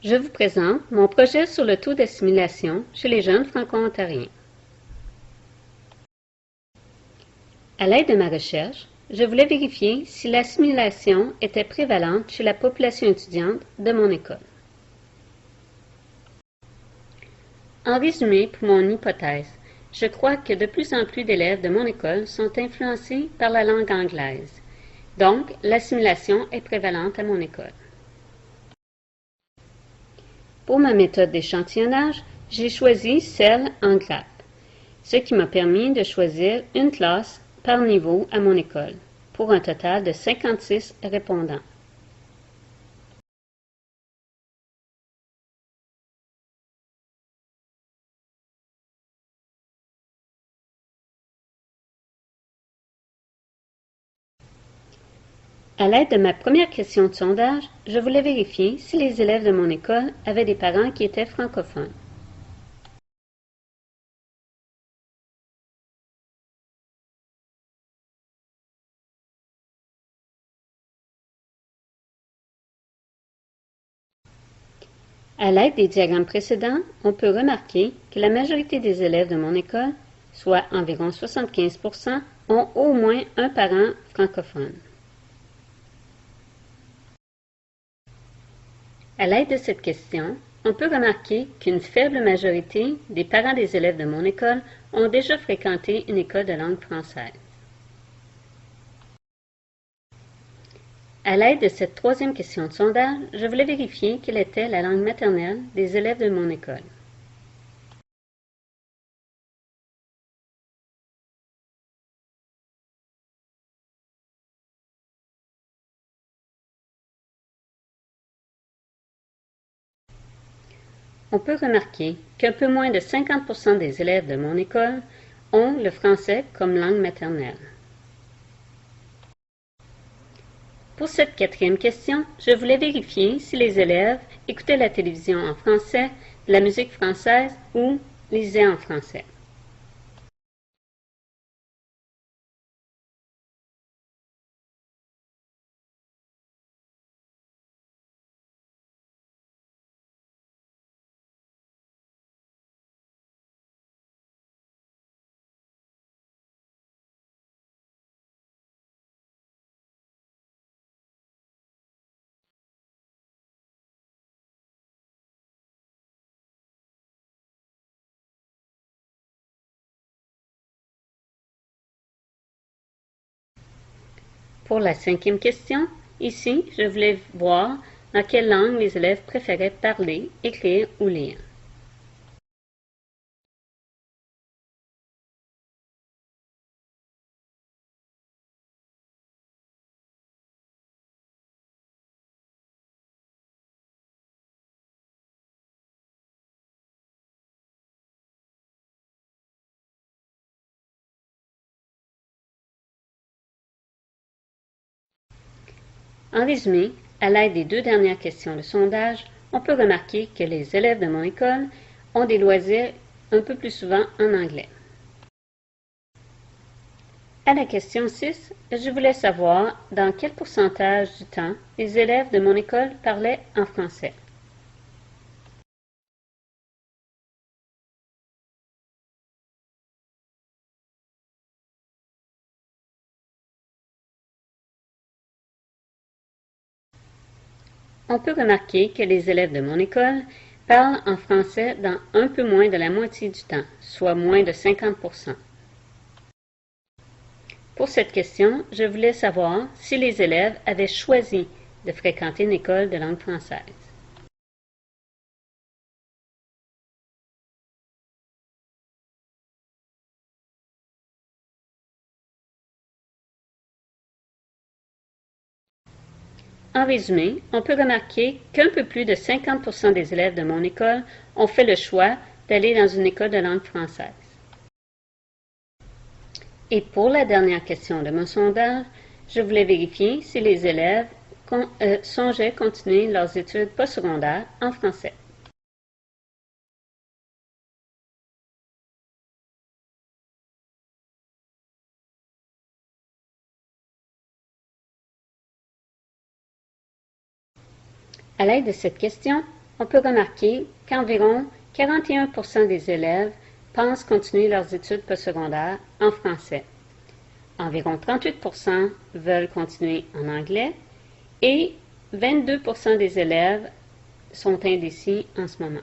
Je vous présente mon projet sur le taux d'assimilation chez les jeunes franco-ontariens. À l'aide de ma recherche, je voulais vérifier si l'assimilation était prévalente chez la population étudiante de mon école. En résumé, pour mon hypothèse, je crois que de plus en plus d'élèves de mon école sont influencés par la langue anglaise. Donc, l'assimilation est prévalente à mon école. Pour ma méthode d'échantillonnage, j'ai choisi celle en grappe, ce qui m'a permis de choisir une classe par niveau à mon école, pour un total de 56 répondants. À l'aide de ma première question de sondage, je voulais vérifier si les élèves de mon école avaient des parents qui étaient francophones. À l'aide des diagrammes précédents, on peut remarquer que la majorité des élèves de mon école, soit environ 75%, ont au moins un parent francophone. À l'aide de cette question, on peut remarquer qu'une faible majorité des parents des élèves de mon école ont déjà fréquenté une école de langue française. À l'aide de cette troisième question de sondage, je voulais vérifier quelle était la langue maternelle des élèves de mon école. On peut remarquer qu'un peu moins de 50% des élèves de mon école ont le français comme langue maternelle. Pour cette quatrième question, je voulais vérifier si les élèves écoutaient la télévision en français, de la musique française ou lisaient en français. Pour la cinquième question, ici, je voulais voir dans quelle langue les élèves préféraient parler, écrire ou lire. En résumé, à l'aide des deux dernières questions de sondage, on peut remarquer que les élèves de mon école ont des loisirs un peu plus souvent en anglais. À la question 6, je voulais savoir dans quel pourcentage du temps les élèves de mon école parlaient en français. On peut remarquer que les élèves de mon école parlent en français dans un peu moins de la moitié du temps, soit moins de 50%. Pour cette question, je voulais savoir si les élèves avaient choisi de fréquenter une école de langue française. En résumé, on peut remarquer qu'un peu plus de 50% des élèves de mon école ont fait le choix d'aller dans une école de langue française. Et pour la dernière question de mon sondage, je voulais vérifier si les élèves songeaient continuer leurs études postsecondaires en français. À l'aide de cette question, on peut remarquer qu'environ 41% des élèves pensent continuer leurs études postsecondaires en français. Environ 38% veulent continuer en anglais et 22% des élèves sont indécis en ce moment.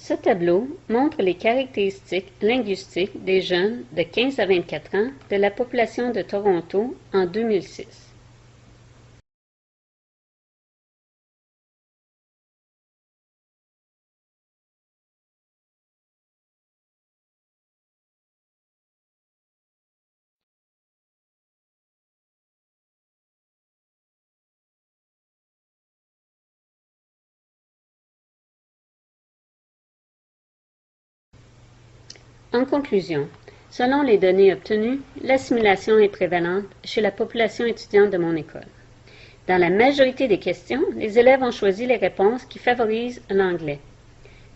Ce tableau montre les caractéristiques linguistiques des jeunes de 15 à 24 ans de la population de Toronto en 2006. En conclusion, selon les données obtenues, l'assimilation est prévalente chez la population étudiante de mon école. Dans la majorité des questions, les élèves ont choisi les réponses qui favorisent l'anglais.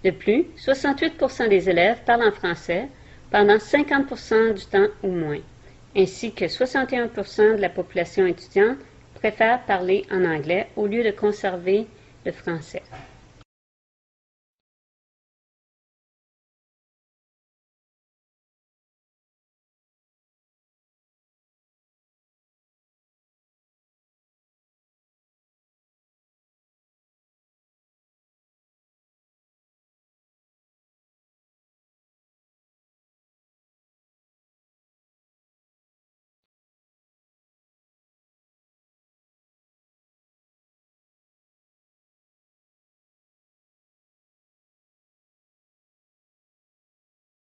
De plus, 68% des élèves parlent en français pendant 50% du temps ou moins, ainsi que 61% de la population étudiante préfère parler en anglais au lieu de conserver le français.